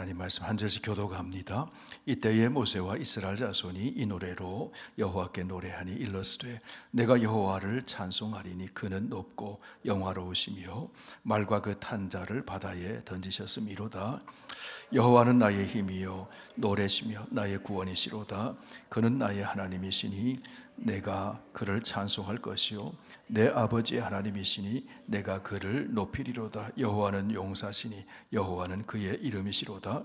하나님 말씀 한 절씩 교독합니다. 이때에 모세와 이스라엘 자손이 이 노래로 여호와께 노래하니 일러스되 내가 여호와를 찬송하리니 그는 높고 영화로우시며 말과 그 탄 자를 바다에 던지셨음이로다. 여호와는 나의 힘이요 노래시며 나의 구원이시로다. 그는 나의 하나님이시니 내가 그를 찬송할 것이요 내 아버지의 하나님이시니 내가 그를 높이리로다. 여호와는 용사시니 여호와는 그의 이름이시로다.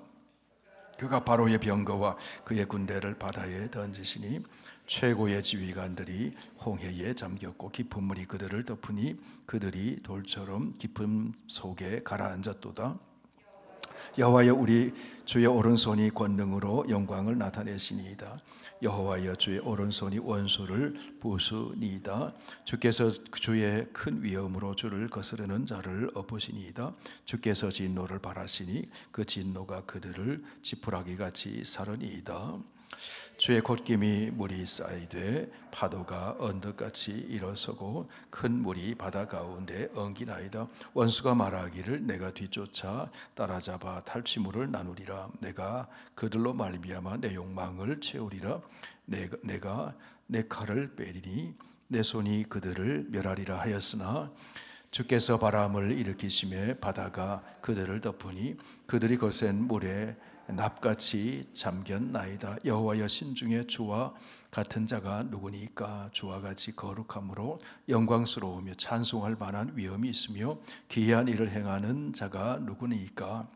그가 바로의 병거와 그의 군대를 바다에 던지시니 최고의 지휘관들이 홍해에 잠겼고 깊은 물이 그들을 덮으니 그들이 돌처럼 깊은 속에 가라앉았도다. 여호와여 우리 주의 오른손이 권능으로 영광을 나타내시니이다. 여호와여 주의 오른손이 원수를 부수니이다. 주께서 주의 큰 위엄으로 주를 거스르는 자를 엎으시니이다. 주께서 진노를 발하시니 그 진노가 그들을 지푸라기같이 사르니이다. 주의 콧김이 물이 쌓이되 파도가 언덕같이 일어서고 큰 물이 바다 가운데 엉기나이다. 원수가 말하기를 내가 뒤쫓아 따라잡아 탈취물을 나누리라. 내가 그들로 말미암아 내 욕망을 채우리라. 내가 내 칼을 빼리니 내 손이 그들을 멸하리라 하였으나 주께서 바람을 일으키심에 바다가 그들을 덮으니 그들이 거센 물에 납같이 잠겼나이다. 여호와여 신중에 주와 같은 자가 누구니까? 주와 같이 거룩함으로 영광스러우며 찬송할 만한 위엄이 있으며 기이한 일을 행하는 자가 누구니까?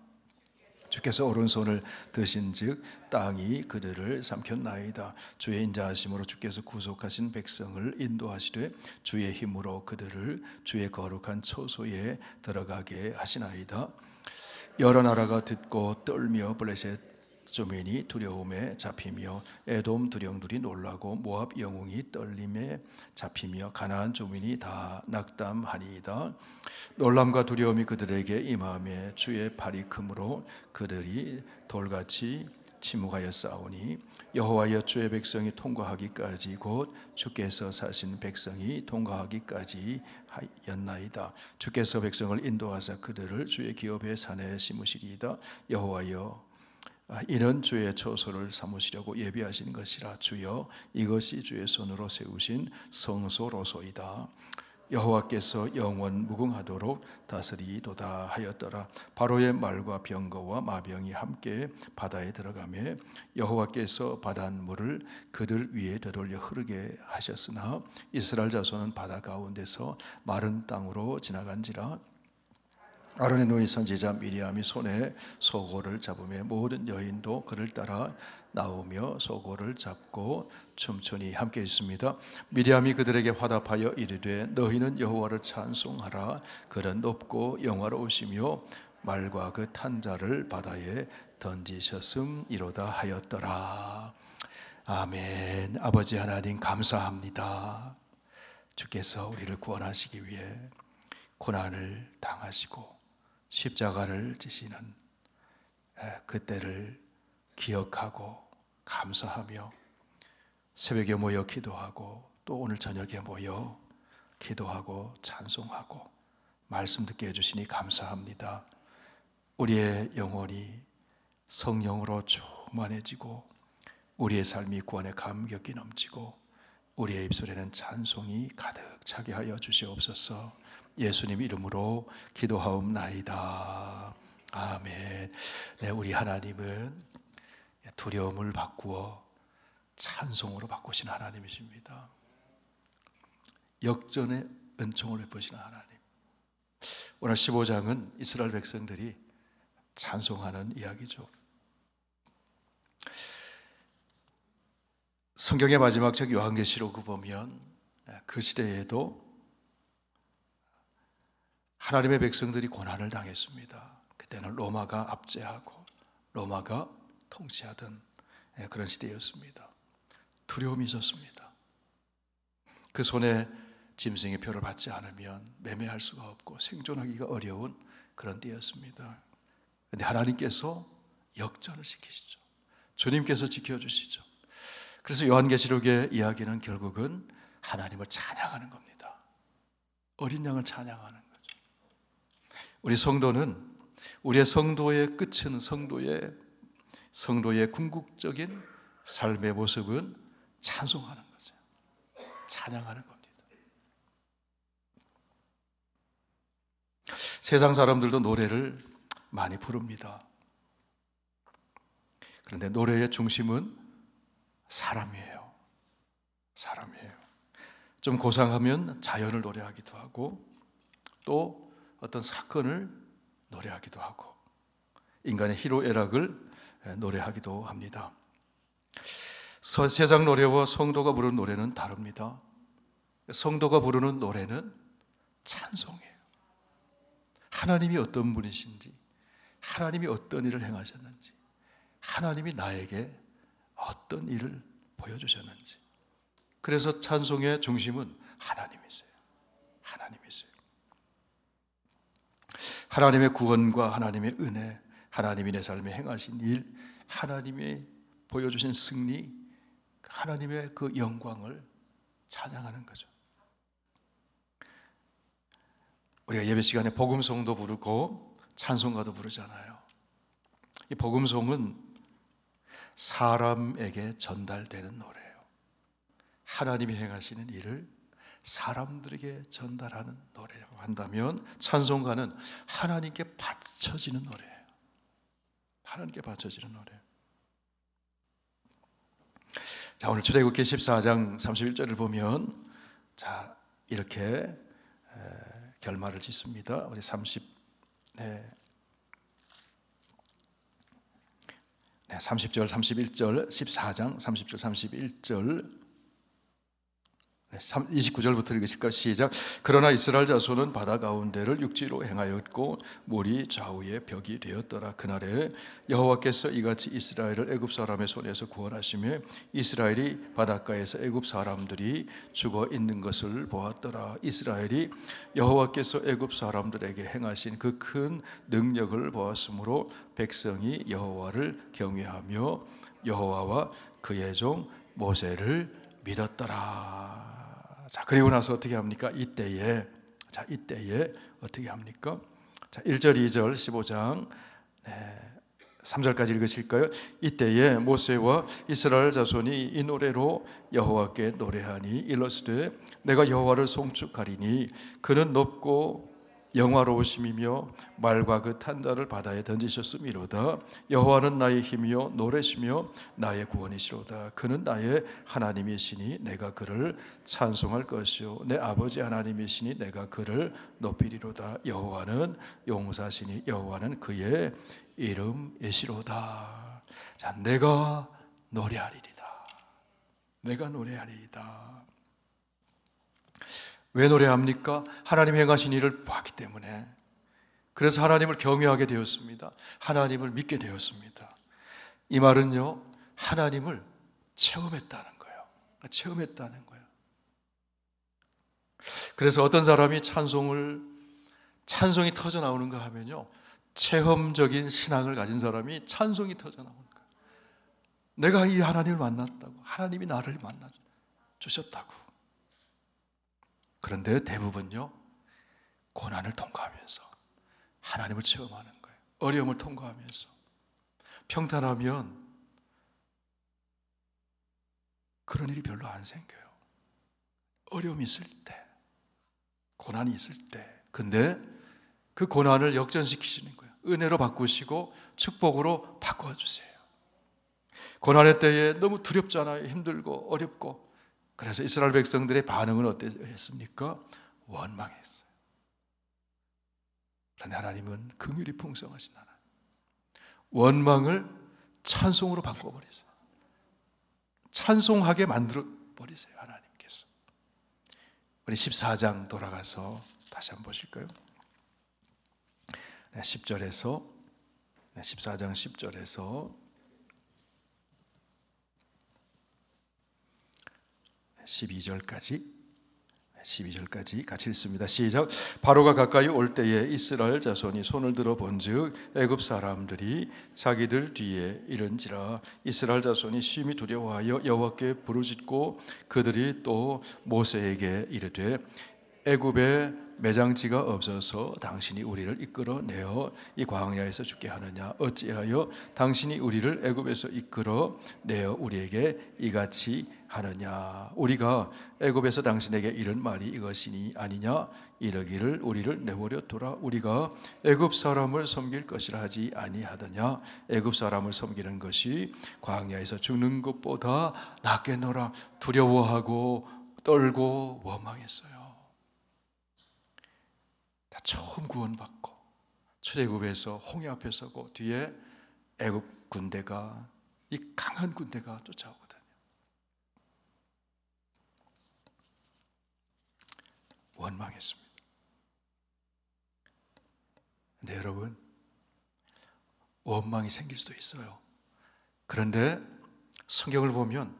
주께서 오른손을 드신즉 땅이 그들을 삼켰나이다. 주의 인자하심으로 주께서 구속하신 백성을 인도하시되 주의 힘으로 그들을 주의 거룩한 처소에 들어가게 하시나이다. 여러 나라가 듣고 떨며 블레셋 주민이 두려움에 잡히며 에돔 두령들이 놀라고 모압 영웅이 떨림에 잡히며 가나안 주민이 다 낙담하니이다. 놀람과 두려움이 그들에게 임하며 주의 팔이 크므로 그들이 돌같이 침묵하여 싸우니 여호와여 주의 백성이 통과하기까지 곧 주께서 사신 백성이 통과하기까지 하였나이다. 주께서 백성을 인도하사 그들을 주의 기업의 산에 심으시리이다. 여호와여 이는 주의 처소를 삼으시려고 예비하신 것이라. 주여 이것이 주의 손으로 세우신 성소로소이다. 여호와께서 영원 무궁하도록 다스리도다 하였더라. 바로의 말과 병거와 마병이 함께 바다에 들어가매 여호와께서 바닷물을 그들 위에 되돌려 흐르게 하셨으나 이스라엘 자손은 바다 가운데서 마른 땅으로 지나간지라. 아론의 누이 선지자 미리암이 손에 소고를 잡으며 모든 여인도 그를 따라 나오며 소고를 잡고 춤추니 함께 있습니다. 미리암이 그들에게 화답하여 이르되 너희는 여호와를 찬송하라. 그는 높고 영화로우시며 말과 그 탄 자를 바다에 던지셨음이로다 하였더라. 아멘. 아버지 하나님 감사합니다. 주께서 우리를 구원하시기 위해 고난을 당하시고 십자가를 지시는 그때를 기억하고 감사하며 새벽에 모여 기도하고 또 오늘 저녁에 모여 기도하고 찬송하고 말씀 듣게 해주시니 감사합니다. 우리의 영혼이 성령으로 충만해지고 우리의 삶이 구원의 감격이 넘치고 우리의 입술에는 찬송이 가득 차게 하여 주시옵소서. 예수님 이름으로 기도하옵나이다. 아멘. 네, 우리 하나님은 두려움을 바꾸어 찬송으로 바꾸신 하나님이십니다. 역전의 은총을 베푸시는 하나님. 오늘 15장은 이스라엘 백성들이 찬송하는 이야기죠. 성경의 마지막 책 요한계시록을 보면 그 시대에도 하나님의 백성들이 고난을 당했습니다. 그때는 로마가 압제하고 로마가 통치하던 그런 시대였습니다. 두려움이 있었습니다. 그 손에 짐승의 표를 받지 않으면 매매할 수가 없고 생존하기가 어려운 그런 때였습니다. 그런데 하나님께서 역전을 시키시죠. 주님께서 지켜주시죠. 그래서 요한계시록의 이야기는 결국은 하나님을 찬양하는 겁니다. 어린 양을 찬양하는 거죠. 우리 성도는 우리의 성도의 끝은 성도의 궁극적인 삶의 모습은 찬송하는 거죠. 찬양하는 겁니다. 세상 사람들도 노래를 많이 부릅니다. 그런데 노래의 중심은 사람이에요. 좀 고상하면 자연을 노래하기도 하고, 또 어떤 사건을 노래하기도 하고, 인간의 희로애락을 노래하기도 합니다. 세상 노래와 성도가 부르는 노래는 다릅니다. 성도가 부르는 노래는 찬송이에요. 하나님이 어떤 분이신지, 하나님이 어떤 일을 행하셨는지, 하나님이 나에게 어떤 일을 보여주셨는지. 그래서 찬송의 중심은 하나님이세요. 하나님의 구원과 하나님의 은혜, 하나님이 내 삶에 행하신 일, 하나님이 보여주신 승리, 하나님의 그 영광을 찬양하는 거죠. 우리가 예배 시간에 복음송도 부르고 찬송가도 부르잖아요. 이 복음송은 사람에게 전달되는 노래예요. 하나님이 행하시는 일을 사람들에게 전달하는 노래라고 한다면, 찬송가는 하나님께 바쳐지는 노래예요. 하나님께 바쳐지는 노래. 자, 오늘 출애굽기 14장 31절을 보면 이렇게 결말을 짓습니다. 우리 30절 31절 14장 30절 31절 29절부터 읽으실까요? 시작. 그러나 이스라엘 자손은 바다 가운데를 육지로 행하였고 물이 좌우에 벽이 되었더라. 그날에 여호와께서 이같이 이스라엘을 애굽 사람의 손에서 구원하시며 이스라엘이 바닷가에서 애굽 사람들이 죽어 있는 것을 보았더라. 이스라엘이 여호와께서 애굽 사람들에게 행하신 그 큰 능력을 보았으므로 백성이 여호와를 경외하며 여호와와 그의 종 모세를 믿었더라. 자, 그리고 나서 어떻게 합니까? 이때에 어떻게 합니까? 자, 1절, 2절, 15장 3절까지 읽으실까요? 이때에 모세와 이스라엘 자손이 이 노래로 여호와께 노래하니 이르시되 내가 여호와를 송축하리니 그는 높고 영화로우심이며 말과 그 탄자를 바다에 던지셨음이로다. 여호와는 나의 힘이요 노래시며 나의 구원이시로다. 그는 나의 하나님이시니 내가 그를 찬송할 것이요 내 아버지 하나님이시니 내가 그를 높이리로다. 여호와는 용사시니 여호와는 그의 이름이시로다. 자, 내가 노래하리이다. 왜 노래합니까? 하나님 행하신 일을 봤기 때문에. 그래서 하나님을 경외하게 되었습니다. 하나님을 믿게 되었습니다. 이 말은요, 하나님을 체험했다는 거예요. 그래서 어떤 사람이 찬송이 터져 나오는가 하면요, 체험적인 신앙을 가진 사람이 찬송이 터져 나오는 거예요. 내가 이 하나님을 만났다고, 하나님이 나를 만나 주셨다고. 그런데 대부분요, 고난을 통과하면서 하나님을 체험하는 거예요. 어려움을 통과하면서. 평탄하면 그런 일이 별로 안 생겨요. 어려움이 있을 때, 고난이 있을 때. 근데 그 고난을 역전시키시는 거예요. 은혜로 바꾸시고 축복으로 바꿔주세요. 고난의 때에 너무 두렵잖아요. 힘들고 어렵고. 그래서 이스라엘 백성들의 반응은 어땠습니까? 원망했어요. 그런데 하나님은 긍휼이 풍성하신 하나님. 원망을 찬송으로 바꿔버리세요. 찬송하게 만들어버리세요, 하나님께서. 우리 14장 돌아가서 다시 한번 보실까요? 10절에서 14장 10절에서 12절까지 같이 읽습니다. 시작. 바로가 가까이 올 때에 이스라엘 자손이 손을 들어 본즉 애굽 사람들이 자기들 뒤에 이른지라. 이스라엘 자손이 심히 두려워하여 여호와께 부르짖고 그들이 또 모세에게 이르되 애굽의 매장지가 없어서 당신이 우리를 이끌어내어 이 광야에서 죽게 하느냐? 어찌하여 당신이 우리를 애굽에서 이끌어내어 우리에게 이같이 하느냐? 우리가 애굽에서 당신에게 이런 말이 이것이니 아니냐? 이르기를 우리를 내버려 두라. 우리가 애굽 사람을 섬길 것이라 하지 아니하더냐? 애굽 사람을 섬기는 것이 광야에서 죽는 것보다 낫겠노라. 두려워하고 떨고 원망했어요. 다 처음 구원받고 출애굽에서 홍해 앞에 서고 뒤에 애굽 군대가, 이 강한 군대가 쫓아오거든요. 원망했습니다. 근데 여러분, 원망이 생길 수도 있어요. 그런데 성경을 보면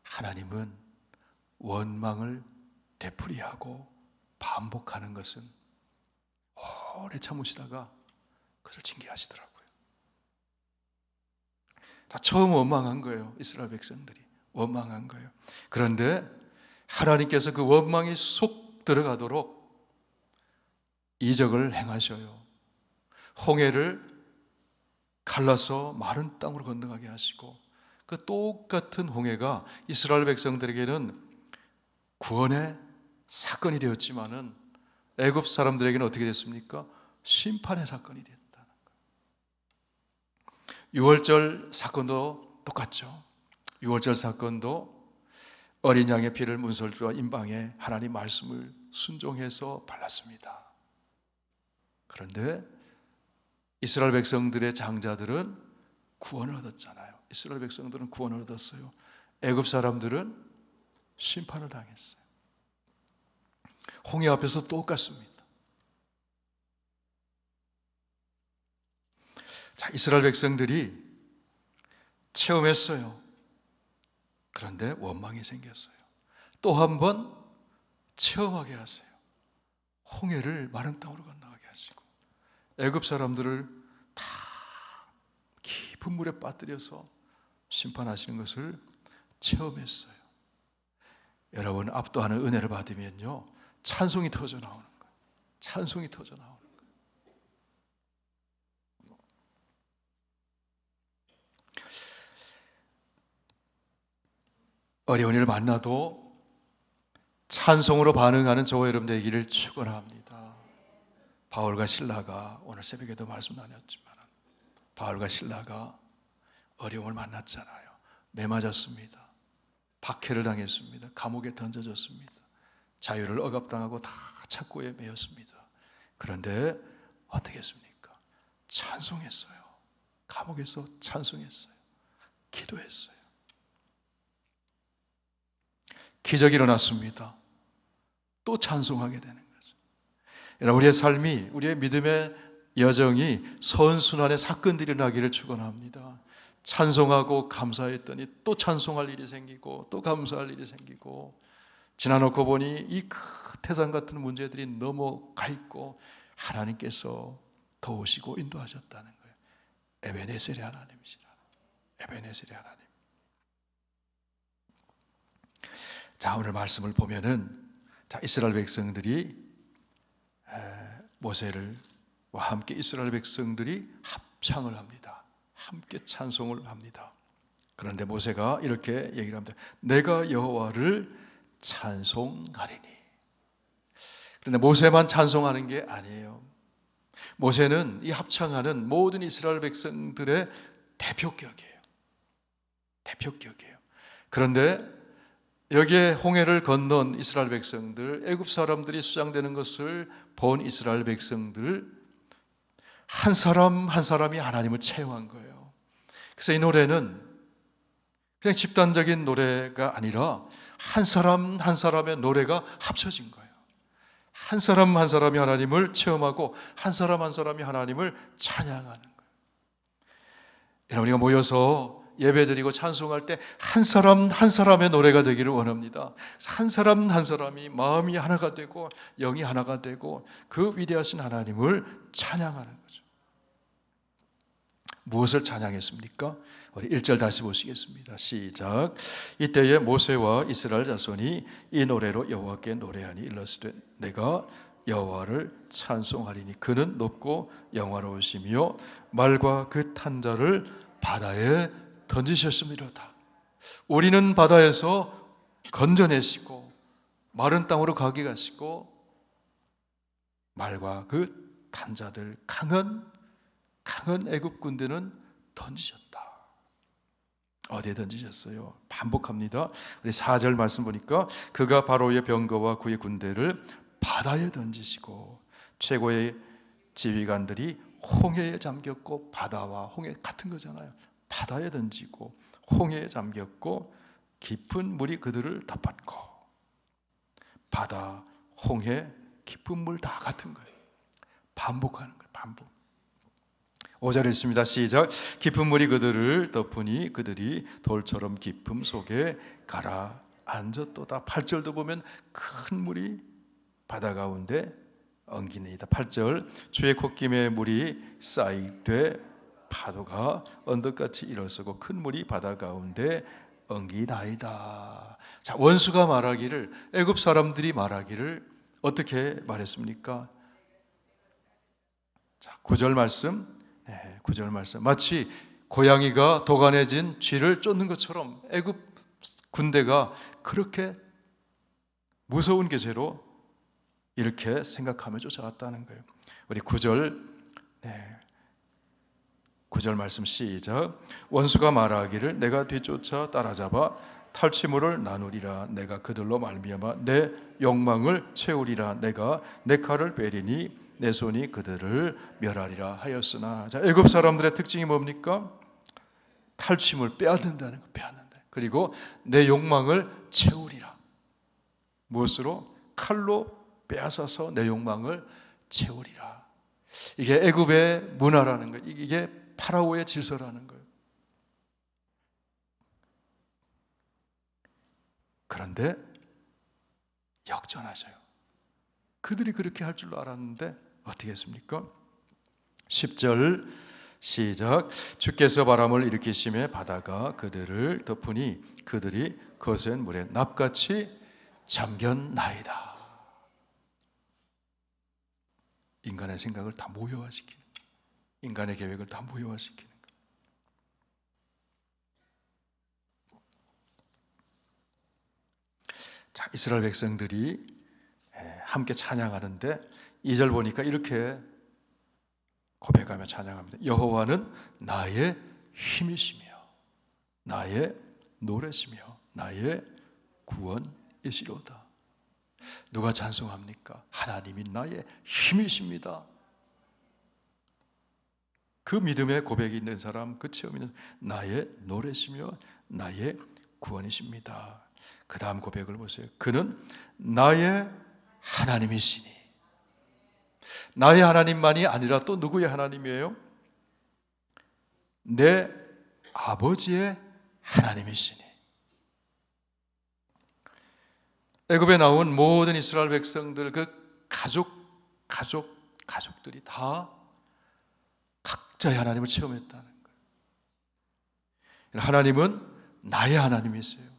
하나님은 원망을 되풀이하고 반복하는 것은 오래 참으시다가 그것을 징계하시더라고요. 다 처음 원망한 거예요. 이스라엘 백성들이 원망한 거예요. 그런데 하나님께서 그 원망이 속 들어가도록 이적을 행하셔요. 홍해를 갈라서 마른 땅으로 건너가게 하시고, 그 똑같은 홍해가 이스라엘 백성들에게는 구원의 사건이 되었지만은 애굽 사람들에게는 어떻게 됐습니까? 심판의 사건이 됐다는 거예요. 유월절 사건도 똑같죠. 유월절 사건도 어린 양의 피를 문설주와 임방에 하나님 말씀을 순종해서 발랐습니다. 그런데 이스라엘 백성들의 장자들은 구원을 얻었잖아요. 이스라엘 백성들은 구원을 얻었어요. 애굽 사람들은 심판을 당했어요. 홍해 앞에서 똑같습니다. 자, 이스라엘 백성들이 체험했어요. 그런데 원망이 생겼어요. 또 한 번 체험하게 하세요. 홍해를 마른 땅으로 건너가게 하시고, 애굽 사람들을 다 깊은 물에 빠뜨려서 심판하시는 것을 체험했어요. 여러분, 압도하는 은혜를 받으면요, 찬송이 터져 나오는 거예요. 찬송이 터져 나오는 거예요. 어려운 일을 만나도 찬송으로 반응하는 저와 여러분 되기를 축원합니다. 바울과 실라가, 오늘 새벽에도 말씀 나눴지만 바울과 실라가 어려움을 만났잖아요. 매 맞았습니다. 박해를 당했습니다. 감옥에 던져졌습니다. 자유를 억압당하고 다 착고에 매였습니다. 그런데 어떻게 했습니까? 찬송했어요. 감옥에서 찬송했어요. 기도했어요. 기적이 일어났습니다. 또 찬송하게 되는 거죠. 여러분, 우리의 삶이, 우리의 믿음의 여정이 선순환의 사건들이 일어나기를 축원합니다. 찬송하고 감사했더니 또 찬송할 일이 생기고 또 감사할 일이 생기고, 지나놓고 보니 이 태산 같은 문제들이 넘어가 있고 하나님께서 도우시고 인도하셨다는 거예요. 에베네셀의 하나님이시라. 에베네셀의 하나님. 자, 오늘 말씀을 보면은, 자, 이스라엘 백성들이 모세와 함께 이스라엘 백성들이 합창을 합니다. 함께 찬송을 합니다. 그런데 모세가 이렇게 얘기를 합니다. 내가 여호와를 찬송하리니. 그런데 모세만 찬송하는 게 아니에요. 모세는 이 합창하는 모든 이스라엘 백성들의 대표격이에요. 대표격이에요. 그런데 여기에 홍해를 건넌 이스라엘 백성들, 애굽 사람들이 수장되는 것을 본 이스라엘 백성들, 한 사람 한 사람이 하나님을 체험한 거예요. 그래서 이 노래는 그냥 집단적인 노래가 아니라 한 사람 한 사람의 노래가 합쳐진 거예요. 한 사람 한 사람이 하나님을 체험하고 한 사람 한 사람이 하나님을 찬양하는 거예요. 여러분, 우리가 모여서 예배드리고 찬송할 때 한 사람 한 사람의 노래가 되기를 원합니다. 한 사람 한 사람이 마음이 하나가 되고 영이 하나가 되고 그 위대하신 하나님을 찬양하는 거죠. 무엇을 찬양했습니까? 우리 1절 다시 보시겠습니다. 시작. 이때에 모세와 이스라엘 자손이 이 노래로 여호와께 노래하니 일렀으되 내가 여호와를 찬송하리니 그는 높고 영화로우시며 말과 그 탄자를 바다에 던지셨음이로다. 우리는 바다에서 건져내시고 마른 땅으로 가게 하시고 말과 그 탄자들 강한 애굽 군대는 던지셨다. 어디에 던지셨어요? 반복합니다. 우리 4절 말씀 보니까 그가 바로의 병거와 그의 군대를 바다에 던지시고 최고의 지휘관들이 홍해에 잠겼고, 바다와 홍해 같은 거잖아요. 바다에 던지고 홍해에 잠겼고 깊은 물이 그들을 덮었고, 바다, 홍해, 깊은 물 다 같은 거예요. 반복하는 거예요. 반복. 5절에 있습니다. 시작. 깊은 물이 그들을 덮으니 그들이 돌처럼 깊음 속에 가라앉았도다. 8절도 보면 큰 물이 바다 가운데 엉기니이다. 8절. 주의 콧김에 물이 쌓이되 파도가 언덕같이 일어서고 큰 물이 바다 가운데 엉기나이다. 자, 원수가 말하기를, 애굽 사람들이 말하기를 어떻게 말했습니까? 자, 9절 말씀. 9절 말씀. 마치 고양이가 도가내진 쥐를 쫓는 것처럼 애굽 군대가 그렇게 무서운 계제로 이렇게 생각하며 쫓아갔다는 거예요. 우리 9절 9절 말씀 시작. 원수가 말하기를 내가 뒤쫓아 따라잡아 탈취물을 나누리라. 내가 그들로 말미암아 내 욕망을 채우리라. 내가 내 칼을 빼리니 내 손이 그들을 멸하리라 하였으나. 자, 애굽 사람들의 특징이 뭡니까? 탈취물 빼앗는다는 거, 빼앗는다. 그리고 내 욕망을 채우리라. 무엇으로? 칼로 빼앗아서 내 욕망을 채우리라. 이게 애굽의 문화라는 거예요. 이게 파라오의 질서라는 거예요. 그런데 역전하셔요. 그들이 그렇게 할 줄로 알았는데 어떻게 했습니까? 10절 시작. 주께서 바람을 일으키심에 바다가 그들을 덮으니 그들이 거센 물에 납같이 잠겼나이다. 인간의 생각을 다 모여화시키는, 인간의 계획을 다 모여화시키는 거예요. 자, 이스라엘 백성들이 함께 찬양하는데 2절 보니까 이렇게 고백하며 찬양합니다. 여호와는 나의 힘이시며 나의 노래시며 나의 구원이시로다. 누가 찬송합니까? 하나님이 나의 힘이십니다. 그 믿음의 고백이 있는 사람, 그 체험이 있는 나의 노래시며 나의 구원이십니다. 그 다음 고백을 보세요. 그는 나의 하나님이시니. 나의 하나님만이 아니라 또 누구의 하나님이에요? 내 아버지의 하나님이시니. 애굽에 나온 모든 이스라엘 백성들, 그 가족들이 다 각자의 하나님을 체험했다는 거예요. 하나님은 나의 하나님이세요.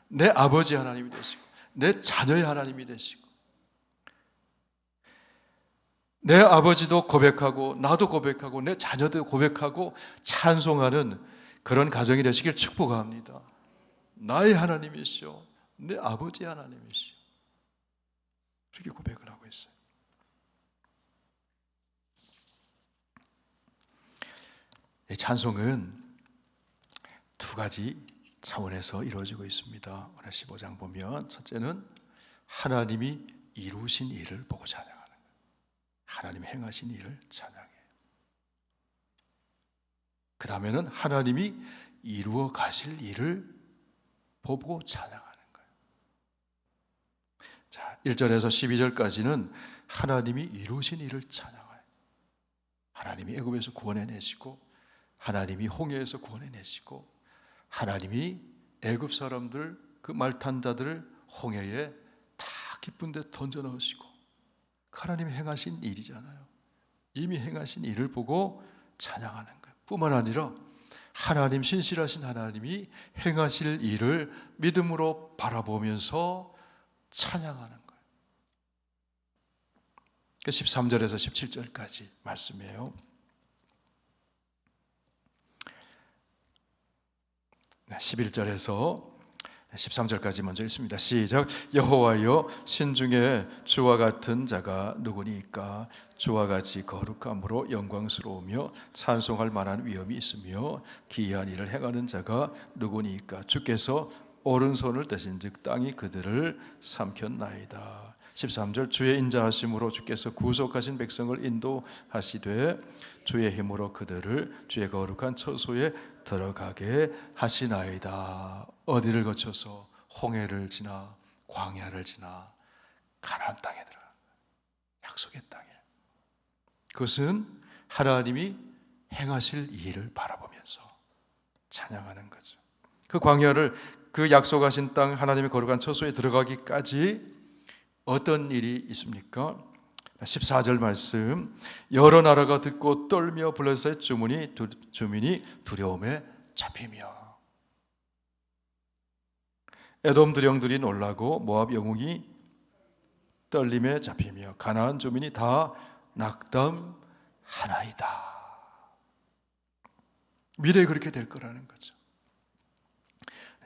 내 아버지의 하나님이 되시고 내 자녀의 하나님이 되시고, 내 아버지도 고백하고 나도 고백하고 내 자녀도 고백하고 찬송하는 그런 가정이 되시길 축복합니다. 나의 하나님이시오, 내 아버지의 하나님이시오. 이렇게 고백을 하고 있어요. 이 찬송은 두 가지 차원에서 이루어지고 있습니다. 오늘 15장 보면 첫째는 하나님이 이루신 일을 보고 찬양하는 거예요. 하나님이 행하신 일을 찬양해요. 그 다음에는 하나님이 이루어 가실 일을 보고 찬양하는 거예요. 자, 1절에서 12절까지는 하나님이 이루신 일을 찬양해요. 하나님이 애굽에서 구원해내시고, 하나님이 홍해에서 구원해내시고, 하나님이 애굽 사람들, 그 말탄 자들을 홍해에 다 깊은 데 던져 넣으시고, 하나님이 행하신 일이잖아요. 이미 행하신 일을 보고 찬양하는 거예요. 뿐만 아니라 하나님, 신실하신 하나님이 행하실 일을 믿음으로 바라보면서 찬양하는 거예요. 그 13절에서 17절까지 말씀이에요. 11절에서 13절까지 먼저 읽습니다. 시작. 여호와여, 신중에 주와 같은 자가 누구니까? 주와 같이 거룩함으로 영광스러우며 찬송할 만한 위엄이 있으며 기이한 일을 행하는 자가 누구니까? 주께서 오른손을 대신즉 땅이 그들을 삼켰나이다. 13절. 주의 인자하심으로 주께서 구속하신 백성을 인도하시되 주의 힘으로 그들을 주의 거룩한 처소에 들어가게 하시나이다. 어디를 거쳐서? 홍해를 지나 광야를 지나 가나안 땅에 들어가, 약속의 땅에. 그것은 하나님이 행하실 일을 바라보면서 찬양하는 거죠. 그 광야를, 그 약속하신 땅, 하나님의 거룩한 처소에 들어가기까지 어떤 일이 있습니까? 14절 말씀. 여러 나라가 듣고 떨며 블레셋 주민이 두려움에 잡히며, 에돔 두령들이 놀라고 모압 영웅이 떨림에 잡히며 가나안 주민이 다 낙담하나이다. 미래에 그렇게 될 거라는 거죠.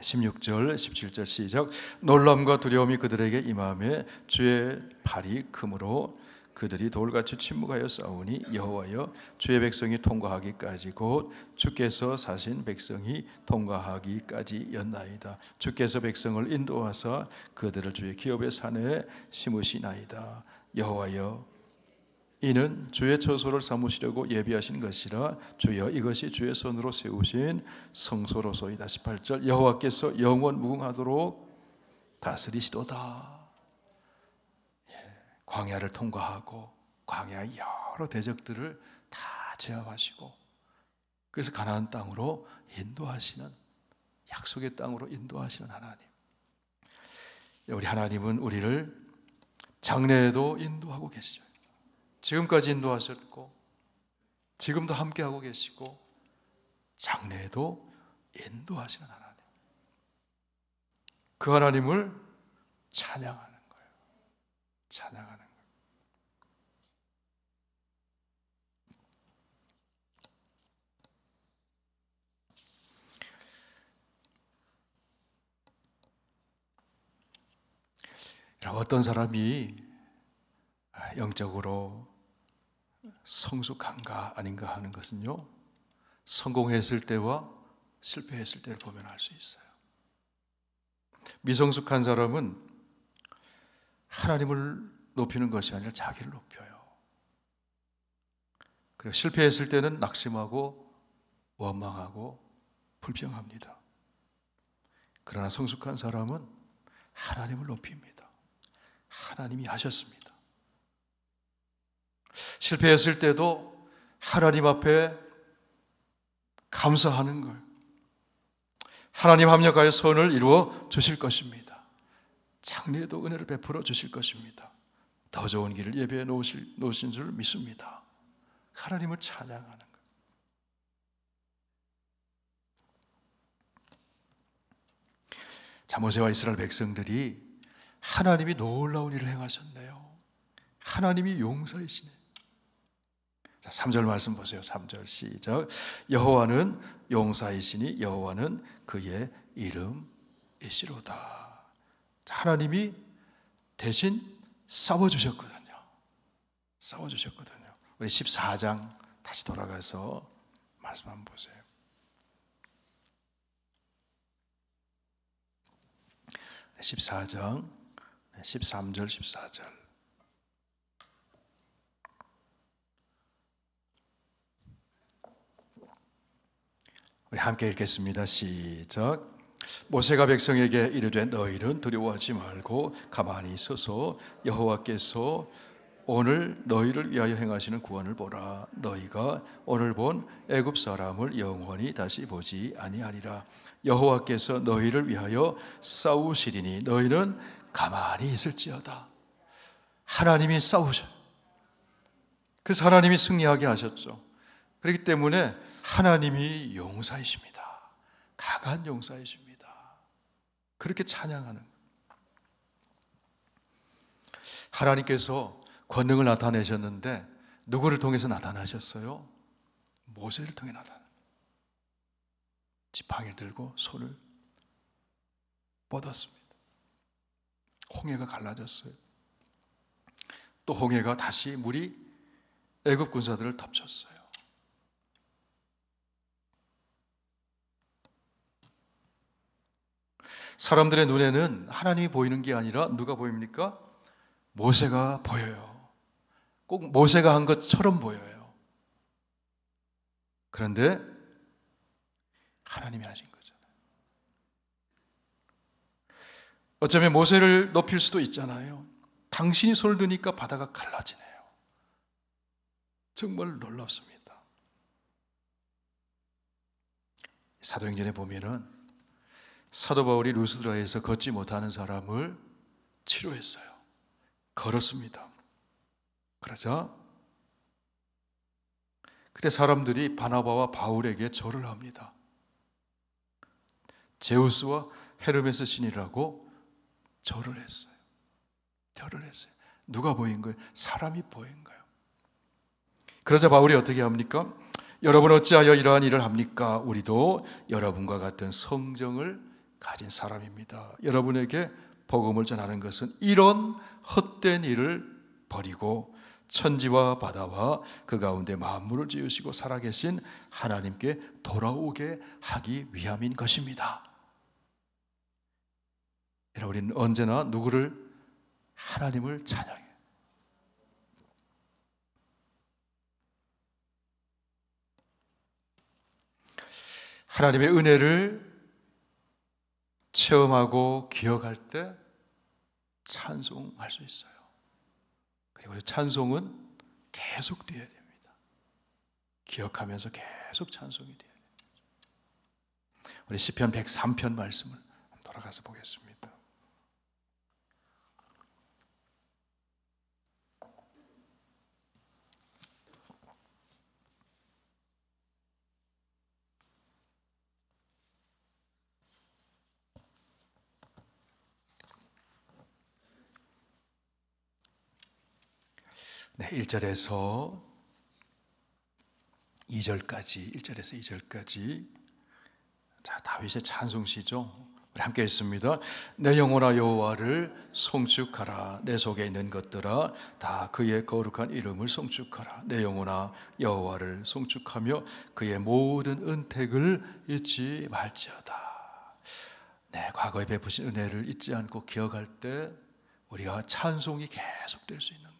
16절, 17절 시작. 놀람과 두려움이 그들에게 임하며 주의 팔이 크므로 그들이 돌같이 침묵하여 싸우니 여호와여, 주의 백성이 통과하기까지 곧 주께서 사신 백성이 통과하기까지였나이다. 주께서 백성을 인도하사 그들을 주의 기업의 산에 심으시나이다. 여호와여, 이는 주의 처소를 삼으시려고 예비하신 것이라 주여, 이것이 주의 손으로 세우신 성소로소이다. 18절. 여호와께서 영원 무궁하도록 다스리시도다. 광야를 통과하고 광야의 여러 대적들을 다 제압하시고, 그래서 가나안 땅으로 인도하시는, 약속의 땅으로 인도하시는 하나님. 우리 하나님은 우리를 장래에도 인도하고 계시죠. 지금까지 인도하셨고 지금도 함께하고 계시고 장래에도 인도하시는 하나님. 그 하나님을 찬양하는 거예요. 찬양하는 거예요. 어떤 사람이 영적으로 성숙한가 아닌가 하는 것은요, 성공했을 때와 실패했을 때를 보면 알 수 있어요. 미성숙한 사람은 하나님을 높이는 것이 아니라 자기를 높여요. 그리고 실패했을 때는 낙심하고 원망하고 불평합니다. 그러나 성숙한 사람은 하나님을 높입니다. 하나님이 하셨습니다. 실패했을 때도 하나님 앞에 감사하는 걸, 하나님 합력하여 선을 이루어 주실 것입니다. 장래에도 은혜를 베풀어 주실 것입니다. 더 좋은 길을 예비해 놓으신 줄 믿습니다. 하나님을 찬양하는 것. 자, 모세와 이스라엘 백성들이 하나님이 놀라운 일을 행하셨네요. 하나님이 용사이시네. 자, 3절 말씀 보세요. 3절 시작. 여호와는 용사이시니 여호와는 그의 이름이시로다. 자, 하나님이 대신 싸워주셨거든요. 싸워주셨거든요. 우리 14장 다시 돌아가서 말씀 한번 보세요. 14장 13절 14절. 우리 함께 읽겠습니다. 시작. 모세가 백성에게 이르되 너희는 두려워하지 말고 가만히 서서 여호와께서 오늘 너희를 위하여 행하시는 구원을 보라. 너희가 오늘 본 애굽 사람을 영원히 다시 보지 아니하리라. 여호와께서 너희를 위하여 싸우시리니 너희는 가만히 있을지어다. 하나님이 싸우셔. 그래서 하나님이 승리하게 하셨죠. 그렇기 때문에 하나님이 용사이십니다. 강한 용사이십니다. 그렇게 찬양하는 거예요. 하나님께서 권능을 나타내셨는데 누구를 통해서 나타나셨어요? 모세를 통해 나타나. 지팡이를 들고 손을 뻗었습니다. 홍해가 갈라졌어요. 또 홍해가 다시 물이 애굽 군사들을 덮쳤어요. 사람들의 눈에는 하나님이 보이는 게 아니라 누가 보입니까? 모세가 보여요. 꼭 모세가 한 것처럼 보여요. 그런데 하나님이 하신 거잖아요. 어쩌면 모세를 높일 수도 있잖아요. 당신이 손을 드니까 바다가 갈라지네요. 정말 놀랍습니다. 사도행전에 보면은 사도 바울이 루스드라에서 걷지 못하는 사람을 치료했어요. 걸었습니다. 그러자 그때 사람들이 바나바와 바울에게 절을 합니다. 제우스와 헤르메스 신이라고 절을 했어요. 절을 했어요. 누가 보인 거예요? 사람이 보인 거예요. 그러자 바울이 어떻게 합니까? 여러분 어찌하여 이러한 일을 합니까? 우리도 여러분과 같은 성정을 가진 사람입니다. 여러분에게 복음을 전하는 것은 이런 헛된 일을 버리고 천지와 바다와 그 가운데 만물을 지으시고 살아계신 하나님께 돌아오게 하기 위함인 것입니다. 우리는 언제나 누구를? 하나님을 찬양해요. 하나님의 은혜를 체험하고 기억할 때 찬송할 수 있어요. 그리고 찬송은 계속 돼야 됩니다. 기억하면서 계속 찬송이 돼야 됩니다. 우리 시편 103편 말씀을 돌아가서 보겠습니다. 네, 1절에서 2절까지 자, 다윗의 찬송시죠. 우리 함께 읽습니다. 내 영혼아 여호와를 송축하라. 내 속에 있는 것들아 다 그의 거룩한 이름을 송축하라. 내 영혼아 여호와를 송축하며 그의 모든 은택을 잊지 말지어다. 네, 과거에 베푸신 은혜를 잊지 않고 기억할 때 우리가 찬송이 계속될 수 있는 거예요.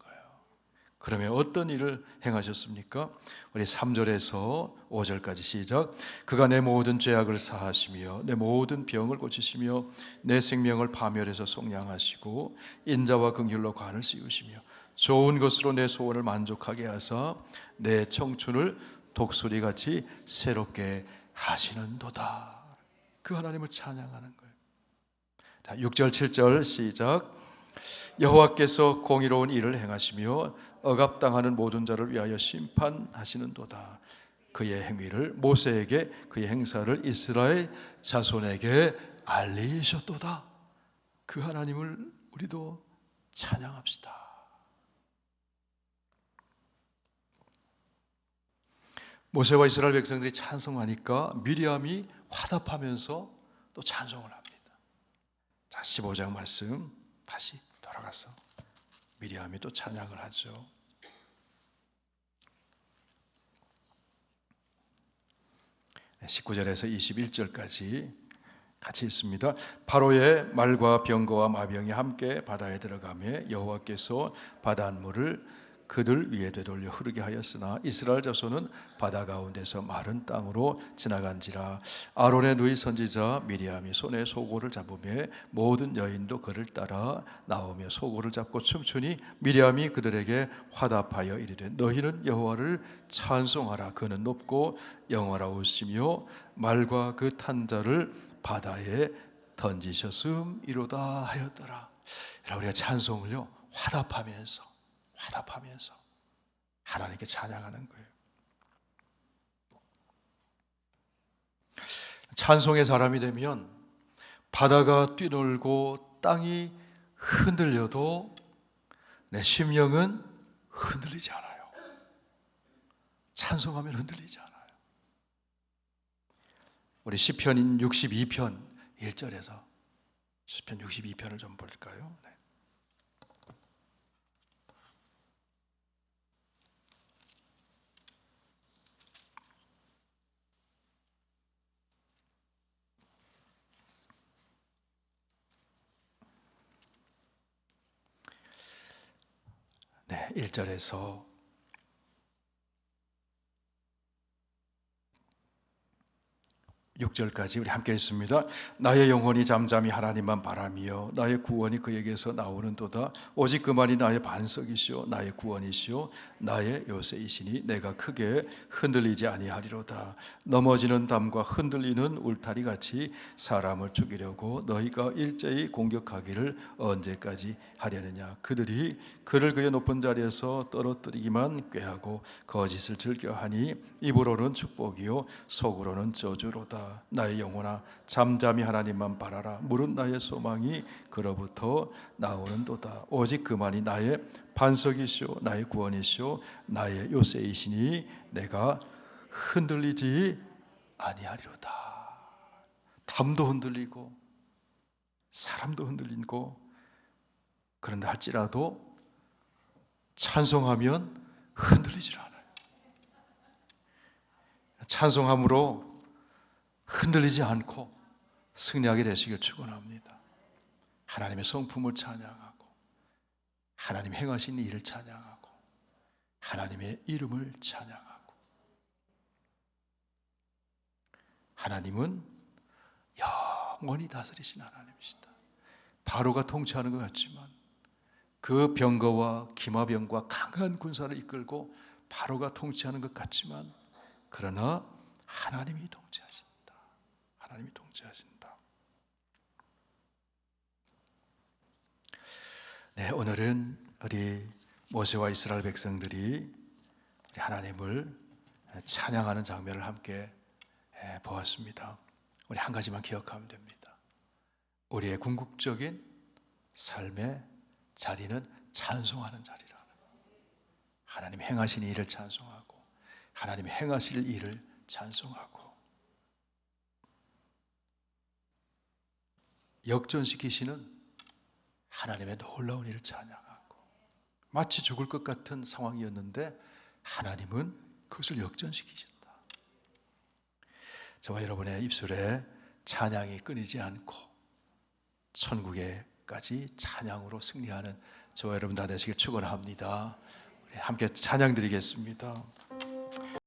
그러면 어떤 일을 행하셨습니까? 우리 3절에서 5절까지 시작. 그가 내 모든 죄악을 사하시며 내 모든 병을 고치시며 내 생명을 파멸해서 속량하시고 인자와 긍휼로 관을 씌우시며 좋은 것으로 내 소원을 만족하게 하사 내 청춘을 독수리같이 새롭게 하시는도다. 그 하나님을 찬양하는 거예요. 자, 6절 7절 시작. 여호와께서 공의로운 일을 행하시며 억압당하는 모든 자를 위하여 심판하시는도다. 그의 행위를 모세에게 그의 행사를 이스라엘 자손에게 알리셨도다. 그 하나님을 우리도 찬양합시다. 모세와 이스라엘 백성들이 찬송하니까 미리암이 화답하면서 또 찬송을 합니다. 자, 15장 말씀 다시 돌아가서 미리암이 또 찬양을 하죠. 19절에서 21절까지 같이 읽습니다. 바로의 말과 병거와 마병이 함께 바다에 들어가며 여호와께서 바닷물을 그들 위에 되돌려 흐르게 하였으나 이스라엘 자손은 바다 가운데서 마른 땅으로 지나간지라. 아론의 누이 선지자 미리암이 손에 소고를 잡으며 모든 여인도 그를 따라 나오며 소고를 잡고 춤추니 미리암이 그들에게 화답하여 이르되 너희는 여호와를 찬송하라. 그는 높고 영원하시며 말과 그 탄 자를 바다에 던지셨음이로다 하였더라. 우리가 찬송을요 화답하면서 하나님께 찬양하는 거예요. 찬송의 사람이 되면 바다가 뛰놀고 땅이 흔들려도 내 심령은 흔들리지 않아요. 찬송하면 흔들리지 않아요. 우리 시편 62편 1절에서 시편 62편을 좀 볼까요? 네. 네, 1절에서 6절까지 우리 함께 읽습니다. 나의 영혼이 잠잠히 하나님만 바라며 나의 구원이 그에게서 나오는도다. 오직 그만이 나의 반석이시오 나의 구원이시오 나의 요새이시니 내가 크게 흔들리지 아니하리로다. 넘어지는 담과 흔들리는 울타리 같이 사람을 죽이려고 너희가 일제히 공격하기를 언제까지 하려느냐. 그들이 그를 그의 높은 자리에서 떨어뜨리기만 꾀하고 거짓을 즐겨하니 입으로는 축복이요 속으로는 저주로다. 나의 영혼아 잠잠히 하나님만 바라라. 물은 나의 소망이 그로부터 나오는도다. 오직 그만이 나의 반석이시오 나의 구원이시오 나의 요새이시니 내가 흔들리지 아니하리로다. 담도 흔들리고 사람도 흔들리고 그런다 할지라도 찬송하면 흔들리질 않아요. 찬송함으로 흔들리지 않고 승리하게 되시길 축원합니다. 하나님의 성품을 찬양하고 하나님 행하신 일을 찬양하고 하나님의 이름을 찬양하고 하나님은 영원히 다스리신 하나님이시다. 바로가 통치하는 것 같지만 그 병거와 기마병과 강한 군사를 이끌고 바로가 통치하는 것 같지만 그러나 하나님이 통치하신다. 하나님이 통치하신다. 네, 오늘은 우리 모세와 이스라엘 백성들이 우리 하나님을 찬양하는 장면을 함께 보았습니다. 우리 한 가지만 기억하면 됩니다. 우리의 궁극적인 삶의 자리는 찬송하는 자리라는 하나님 행하신 일을 찬송하고 하나님 행하실 일을 찬송하고 역전시키시는 하나님의 놀라운 일을 찬양하고 마치 죽을 것 같은 상황이었는데 하나님은 그것을 역전시키신다. 저와 여러분의 입술에 찬양이 끊이지 않고 천국에까지 찬양으로 승리하는 저와 여러분 다 되시길 축원합니다. 우리 함께 찬양 드리겠습니다.